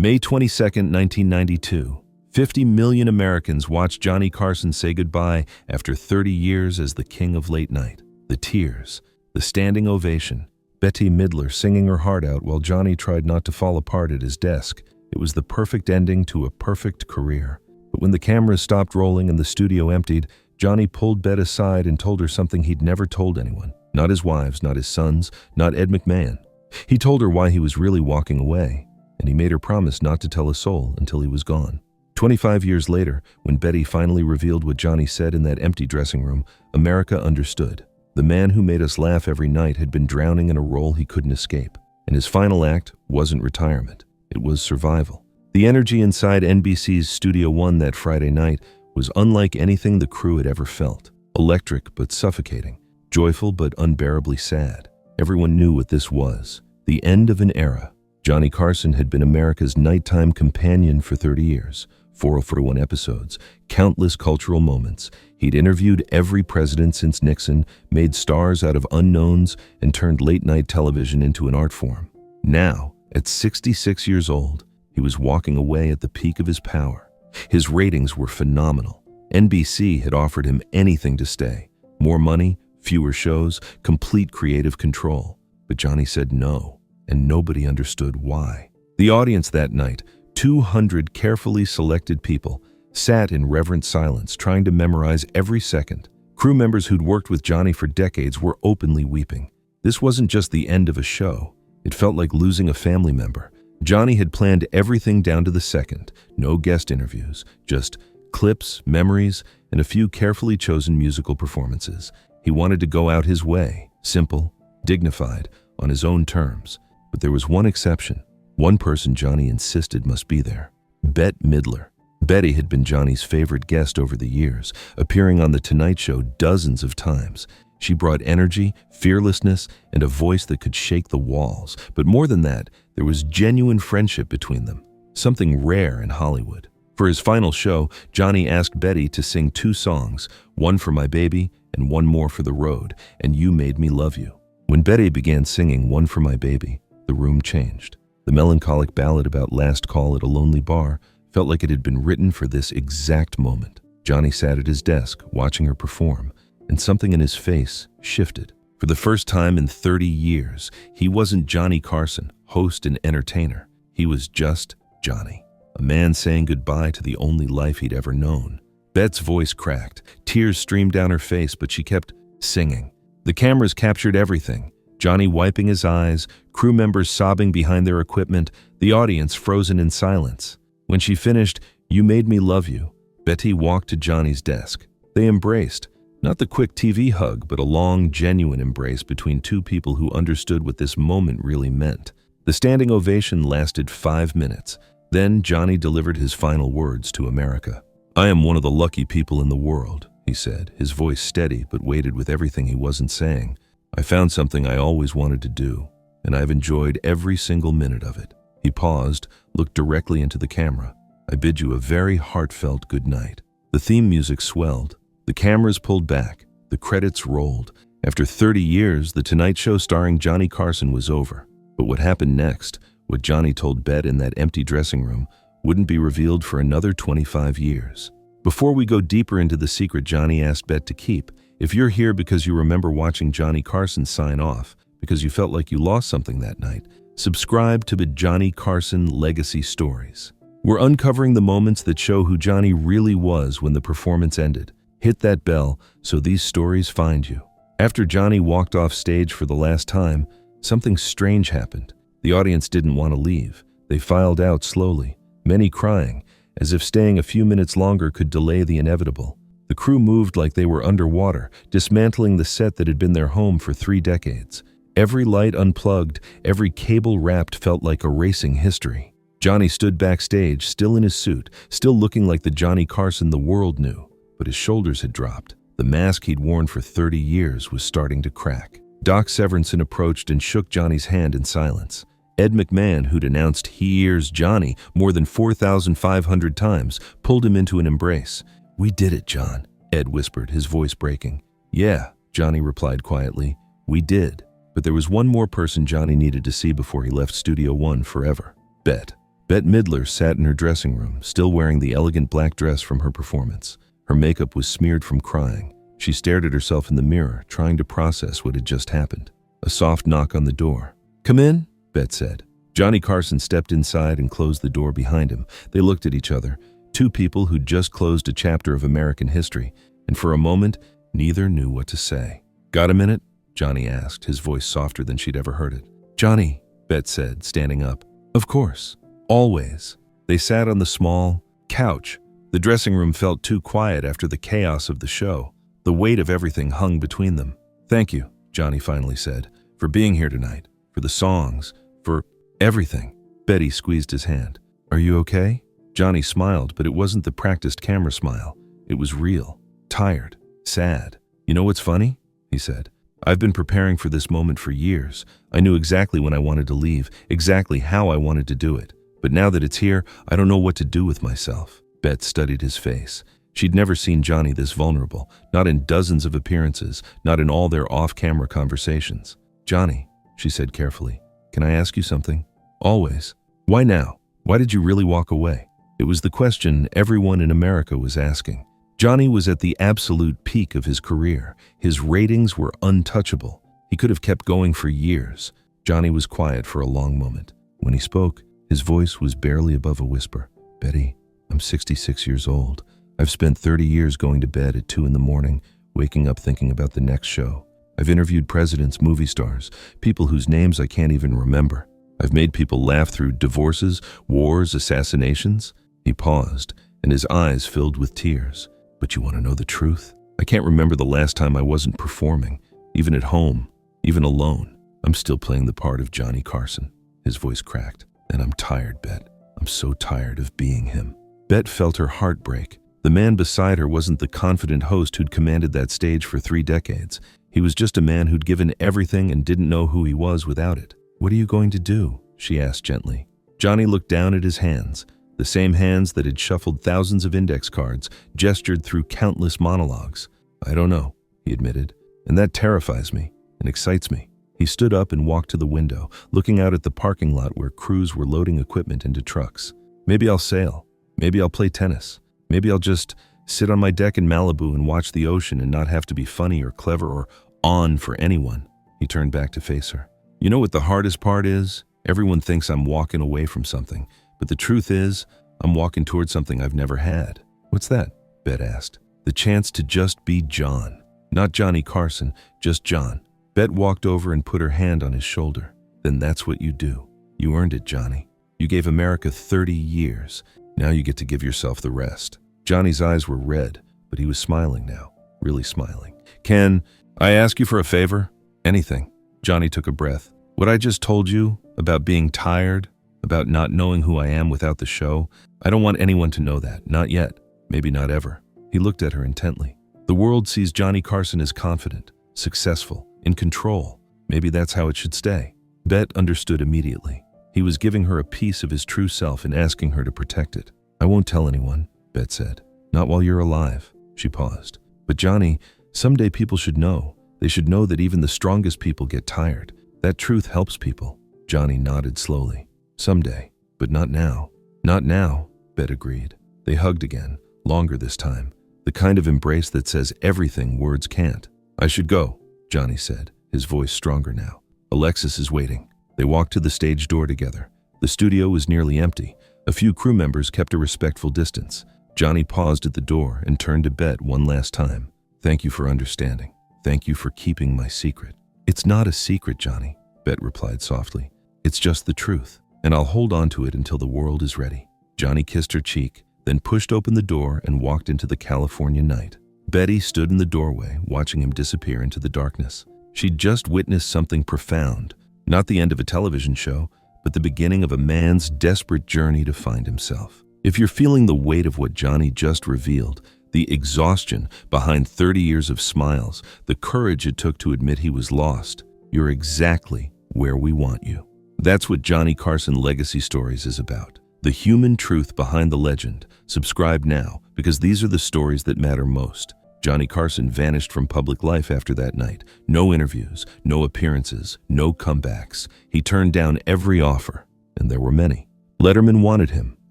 May 22, 1992. 50 million Americans watched Johnny Carson say goodbye after 30 years as the king of late night. The tears, the standing ovation, Bette Midler singing her heart out while Johnny tried not to fall apart at his desk. It was the perfect ending to a perfect career. But when the cameras stopped rolling and the studio emptied, Johnny pulled Bette aside and told her something he'd never told anyone. Not his wives, not his sons, not Ed McMahon. He told her why he was really walking away, and he made her promise not to tell a soul until he was gone. 25 years later, when Bette finally revealed what Johnny said in that empty dressing room, America understood. The man who made us laugh every night had been drowning in a role he couldn't escape, and his final act wasn't retirement. It was survival. The energy inside NBC's Studio One that Friday night was unlike anything the crew had ever felt. Electric but suffocating, joyful but unbearably sad. Everyone knew what this was, the end of an era. Johnny Carson had been America's nighttime companion for 30 years, 441 episodes, countless cultural moments. He'd interviewed every president since Nixon, made stars out of unknowns, and turned late-night television into an art form. Now, at 66 years old, he was walking away at the peak of his power. His ratings were phenomenal. NBC had offered him anything to stay. More money, fewer shows, complete creative control. But Johnny said no. And nobody understood why. The audience that night, 200 carefully selected people, sat in reverent silence, trying to memorize every second. Crew members who'd worked with Johnny for decades were openly weeping. This wasn't just the end of a show. It felt like losing a family member. Johnny had planned everything down to the second. No guest interviews, just clips, memories, and a few carefully chosen musical performances. He wanted to go out his way, simple, dignified, on his own terms. But there was one exception. One person Johnny insisted must be there. Bette Midler. Bette had been Johnny's favorite guest over the years, appearing on The Tonight Show dozens of times. She brought energy, fearlessness, and a voice that could shake the walls. But more than that, there was genuine friendship between them, something rare in Hollywood. For his final show, Johnny asked Bette to sing 2 songs, one for My Baby and one more for the road, and You Made Me Love You. When Bette began singing One for My Baby, the room changed. The melancholic ballad about last call at a lonely bar felt like it had been written for this exact moment. Johnny sat at his desk, watching her perform, and something in his face shifted. For the first time in 30 years, he wasn't Johnny Carson, host and entertainer. He was just Johnny, a man saying goodbye to the only life he'd ever known. Bette's voice cracked, tears streamed down her face, but she kept singing. The cameras captured everything. Johnny wiping his eyes, crew members sobbing behind their equipment, the audience frozen in silence. When she finished, You Made Me Love You, Bette walked to Johnny's desk. They embraced, not the quick TV hug, but a long, genuine embrace between two people who understood what this moment really meant. The standing ovation lasted 5 minutes. Then Johnny delivered his final words to America. "I am one of the lucky people in the world," he said, his voice steady but weighted with everything he wasn't saying. "I found something I always wanted to do, and I've enjoyed every single minute of it." He paused, looked directly into the camera. "I bid you a very heartfelt good night." The theme music swelled. The cameras pulled back. The credits rolled. After 30 years, The Tonight Show starring Johnny Carson was over. But what happened next, what Johnny told Bette in that empty dressing room, wouldn't be revealed for another 25 years. Before we go deeper into the secret Johnny asked Bette to keep, if you're here because you remember watching Johnny Carson sign off, because you felt like you lost something that night, subscribe to the Johnny Carson Legacy Stories. We're uncovering the moments that show who Johnny really was when the performance ended. Hit that bell so these stories find you. After Johnny walked off stage for the last time, something strange happened. The audience didn't want to leave. They filed out slowly, many crying, as if staying a few minutes longer could delay the inevitable. The crew moved like they were underwater, dismantling the set that had been their home for 3 decades. Every light unplugged, every cable wrapped felt like erasing history. Johnny stood backstage, still in his suit, still looking like the Johnny Carson the world knew, but his shoulders had dropped. The mask he'd worn for 30 years was starting to crack. Doc Severinsen approached and shook Johnny's hand in silence. Ed McMahon, who'd announced "Here's Johnny" more than 4,500 times, pulled him into an embrace. "We did it, John," Ed whispered, his voice breaking. "Yeah," Johnny replied quietly, "we did." But there was one more person Johnny needed to see before he left Studio One forever. Bette. Bette Midler sat in her dressing room, still wearing the elegant black dress from her performance. Her makeup was smeared from crying. She stared at herself in the mirror, trying to process what had just happened. A soft knock on the door. "Come in," Bette said. Johnny Carson stepped inside and closed the door behind him. They looked at each other, two people who'd just closed a chapter of American history, and for a moment, neither knew what to say. "Got a minute?" Johnny asked, his voice softer than she'd ever heard it. "Johnny," Bette said, standing up. "Of course. Always." They sat on the small couch. The dressing room felt too quiet after the chaos of the show. The weight of everything hung between them. "Thank you," Johnny finally said, "for being here tonight, for the songs, for everything." Bette squeezed his hand. "Are you okay?" Johnny smiled, but it wasn't the practiced camera smile. It was real, tired, sad. "You know what's funny?" he said. "I've been preparing for this moment for years. I knew exactly when I wanted to leave, exactly how I wanted to do it. But now that it's here, I don't know what to do with myself." Bette studied his face. She'd never seen Johnny this vulnerable, not in dozens of appearances, not in all their off-camera conversations. "Johnny," she said carefully, "can I ask you something?" "Always." "Why now? Why did you really walk away?" It was the question everyone in America was asking. Johnny was at the absolute peak of his career. His ratings were untouchable. He could have kept going for years. Johnny was quiet for a long moment. When he spoke, his voice was barely above a whisper. "Bette, I'm 66 years old. I've spent 30 years going to bed at 2 in the morning, waking up thinking about the next show. I've interviewed presidents, movie stars, people whose names I can't even remember. I've made people laugh through divorces, wars, assassinations." He paused, and his eyes filled with tears. "But you want to know the truth? I can't remember the last time I wasn't performing, even at home, even alone. I'm still playing the part of Johnny Carson." His voice cracked. "And I'm tired, Bette. I'm so tired of being him." Bette felt her heart break. The man beside her wasn't the confident host who'd commanded that stage for 3 decades. He was just a man who'd given everything and didn't know who he was without it. "What are you going to do?" she asked gently. Johnny looked down at his hands, the same hands that had shuffled thousands of index cards, gestured through countless monologues. "I don't know," he admitted, "and that terrifies me and excites me." He stood up and walked to the window, looking out at the parking lot where crews were loading equipment into trucks. "Maybe I'll sail. Maybe I'll play tennis. Maybe I'll just sit on my deck in Malibu and watch the ocean and not have to be funny or clever or on for anyone." He turned back to face her. "You know what the hardest part is? Everyone thinks I'm walking away from something, but the truth is, I'm walking towards something I've never had." "What's that?" Bette asked. "The chance to just be John. Not Johnny Carson, just John." Bette walked over and put her hand on his shoulder. "Then that's what you do. You earned it, Johnny. You gave America 30 years. Now you get to give yourself the rest." Johnny's eyes were red, but he was smiling now, really smiling. "Can I ask you for a favor?" "Anything." Johnny took a breath. "What I just told you about being tired, about not knowing who I am without the show, I don't want anyone to know that. Not yet. Maybe not ever." He looked at her intently. "The world sees Johnny Carson as confident, successful, in control. Maybe that's how it should stay." Bette understood immediately. He was giving her a piece of his true self and asking her to protect it. "I won't tell anyone," Bette said. "Not while you're alive." She paused. "But Johnny, someday people should know. They should know that even the strongest people get tired. That truth helps people." Johnny nodded slowly. "Someday, but not now." "Not now," Bette agreed. They hugged again, longer this time. The kind of embrace that says everything words can't. "I should go," Johnny said, his voice stronger now. "Alexis is waiting." They walked to the stage door together. The studio was nearly empty. A few crew members kept a respectful distance. Johnny paused at the door and turned to Bette one last time. "Thank you for understanding. Thank you for keeping my secret." "It's not a secret, Johnny," Bette replied softly. "It's just the truth, and I'll hold on to it until the world is ready." Johnny kissed her cheek, then pushed open the door and walked into the California night. Bette stood in the doorway, watching him disappear into the darkness. She'd just witnessed something profound. Not the end of a television show, but the beginning of a man's desperate journey to find himself. If you're feeling the weight of what Johnny just revealed, the exhaustion behind 30 years of smiles, the courage it took to admit he was lost, you're exactly where we want you. That's what Johnny Carson Legacy Stories is about. The human truth behind the legend. Subscribe now, because these are the stories that matter most. Johnny Carson vanished from public life after that night. No interviews, no appearances, no comebacks. He turned down every offer, and there were many. Letterman wanted him.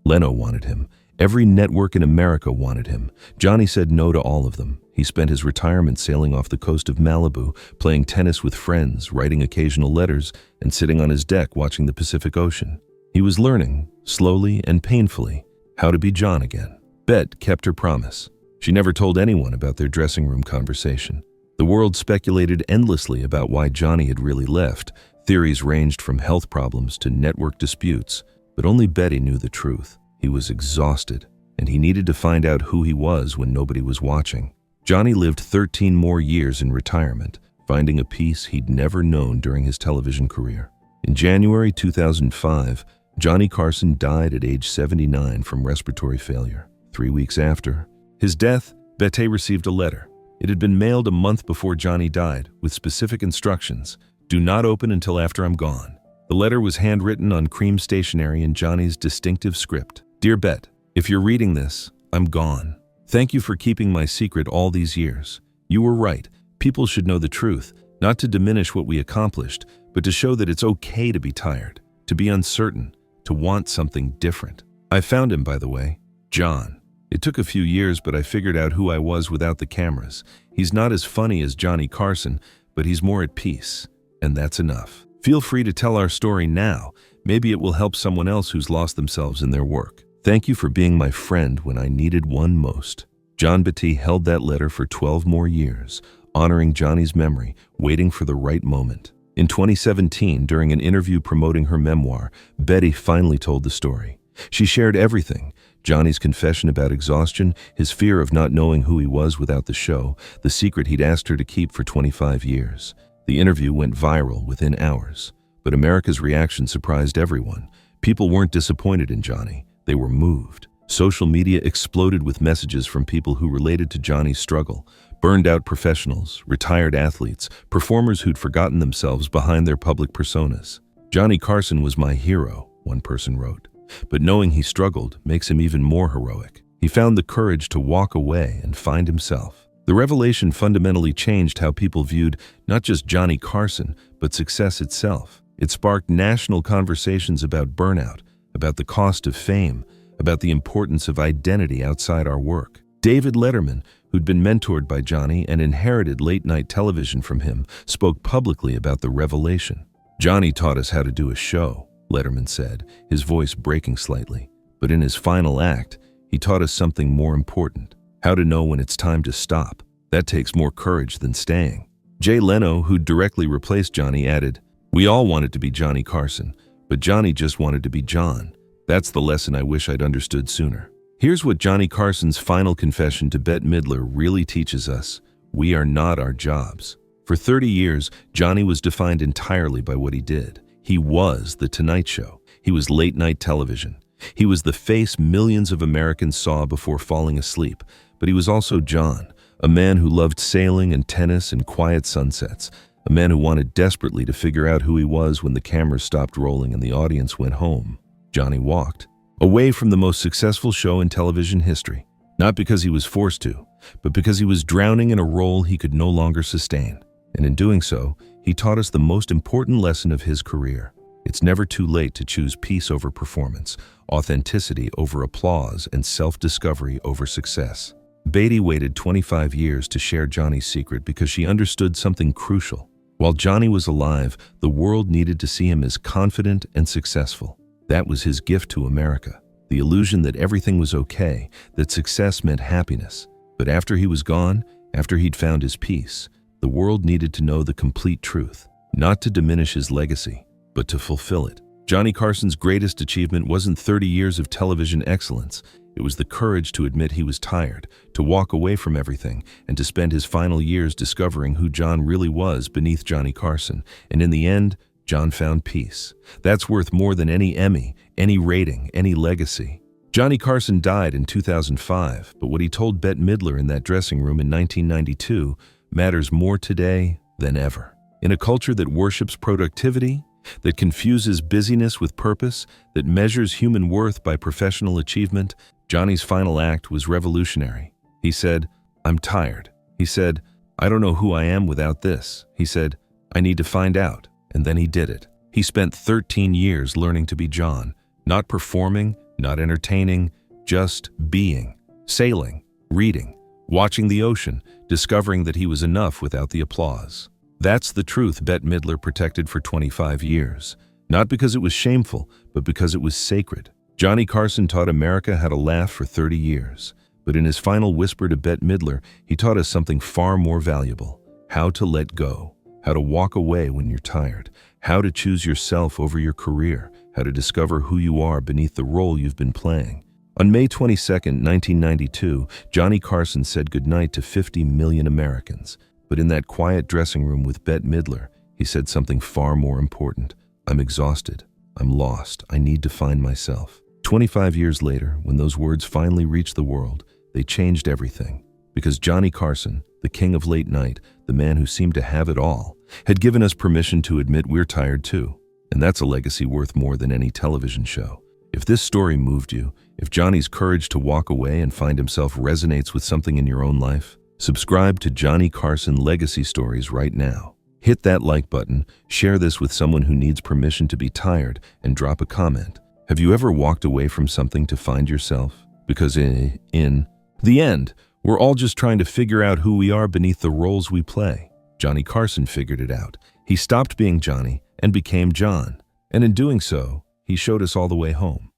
Leno wanted him. Every network in America wanted him. Johnny said no to all of them. He spent his retirement sailing off the coast of Malibu, playing tennis with friends, writing occasional letters, and sitting on his deck watching the Pacific Ocean. He was learning, slowly and painfully, how to be John again. Bette kept her promise. She never told anyone about their dressing room conversation. The world speculated endlessly about why Johnny had really left. Theories ranged from health problems to network disputes, but only Bette knew the truth. He was exhausted, and he needed to find out who he was when nobody was watching. Johnny lived 13 more years in retirement, finding a peace he'd never known during his television career. In January 2005, Johnny Carson died at age 79 from respiratory failure. 3 weeks after his death, Bette received a letter. It had been mailed a month before Johnny died, with specific instructions: do not open until after I'm gone. The letter was handwritten on cream stationery in Johnny's distinctive script. Dear Bette, if you're reading this, I'm gone. Thank you for keeping my secret all these years. You were right. People should know the truth, not to diminish what we accomplished, but to show that it's okay to be tired, to be uncertain, to want something different. I found him, by the way, John. It took a few years, but I figured out who I was without the cameras. He's not as funny as Johnny Carson, but he's more at peace, and that's enough. Feel free to tell our story now. Maybe it will help someone else who's lost themselves in their work. Thank you for being my friend when I needed one most. John Bette held that letter for 12 more years, honoring Johnny's memory, waiting for the right moment. In 2017, during an interview promoting her memoir, Bette finally told the story. She shared everything: Johnny's confession about exhaustion, his fear of not knowing who he was without the show, the secret he'd asked her to keep for 25 years. The interview went viral within hours, but America's reaction surprised everyone. People weren't disappointed in Johnny. They were moved. Social media exploded with messages from people who related to Johnny's struggle: burned-out professionals, retired athletes, performers who'd forgotten themselves behind their public personas. Johnny Carson was my hero, one person wrote. But knowing he struggled makes him even more heroic. He found the courage to walk away and find himself. The revelation fundamentally changed how people viewed not just Johnny Carson, but success itself. It sparked national conversations about burnout, about the cost of fame, about the importance of identity outside our work. David Letterman, who'd been mentored by Johnny and inherited late-night television from him, spoke publicly about the revelation. Johnny taught us how to do a show, Letterman said, his voice breaking slightly. But in his final act, he taught us something more important: how to know when it's time to stop. That takes more courage than staying. Jay Leno, who directly replaced Johnny, added, "We all wanted to be Johnny Carson, but Johnny just wanted to be John. That's the lesson I wish I'd understood sooner." Here's what Johnny Carson's final confession to Bette Midler really teaches us: we are not our jobs. For 30 years, Johnny was defined entirely by what he did. He was The Tonight Show. He was late-night television. He was the face millions of Americans saw before falling asleep. But he was also John, a man who loved sailing and tennis and quiet sunsets, a man who wanted desperately to figure out who he was when the cameras stopped rolling and the audience went home. Johnny walked away from the most successful show in television history, not because he was forced to, but because he was drowning in a role he could no longer sustain. And in doing so, he taught us the most important lesson of his career. It's never too late to choose peace over performance, authenticity over applause, and self-discovery over success. Bette waited 25 years to share Johnny's secret because she understood something crucial. While Johnny was alive, the world needed to see him as confident and successful. That was his gift to America, the illusion that everything was okay, that success meant happiness. But after he was gone, after he'd found his peace, the world needed to know the complete truth, not to diminish his legacy, but to fulfill it. Johnny Carson's greatest achievement wasn't 30 years of television excellence. It was the courage to admit he was tired, to walk away from everything, and to spend his final years discovering who John really was beneath Johnny Carson. And in the end, John found peace. That's worth more than any Emmy, any rating, any legacy. Johnny Carson died in 2005, but what he told Bette Midler in that dressing room in 1992 matters more today than ever. In a culture that worships productivity, that confuses busyness with purpose, that measures human worth by professional achievement, Johnny's final act was revolutionary. He said, "I'm tired." He said, "I don't know who I am without this." He said, "I need to find out." And then he did it. He spent 13 years learning to be John, Not performing, not entertaining, just being, sailing, reading, watching the ocean, discovering that he was enough without the applause. That's the truth Bette Midler protected for 25 years. Not because it was shameful, but because it was sacred. Johnny Carson taught America how to laugh for 30 years. But in his final whisper to Bette Midler, he taught us something far more valuable: how to let go, how to walk away when you're tired, how to choose yourself over your career, how to discover who you are beneath the role you've been playing. On May 22, 1992, Johnny Carson said goodnight to 50 million Americans. But in that quiet dressing room with Bette Midler, he said something far more important. I'm exhausted. I'm lost. I need to find myself. 25 years later, when those words finally reached the world, they changed everything. Because Johnny Carson, the king of late night, the man who seemed to have it all, had given us permission to admit we're tired too. And that's a legacy worth more than any television show. If this story moved you, if Johnny's courage to walk away and find himself resonates with something in your own life, subscribe to Johnny Carson Legacy Stories right now. Hit that like button, share this with someone who needs permission to be tired, and drop a comment. Have you ever walked away from something to find yourself? Because in the end, we're all just trying to figure out who we are beneath the roles we play. Johnny Carson figured it out. He stopped being Johnny and became John. And in doing so, he showed us all the way home.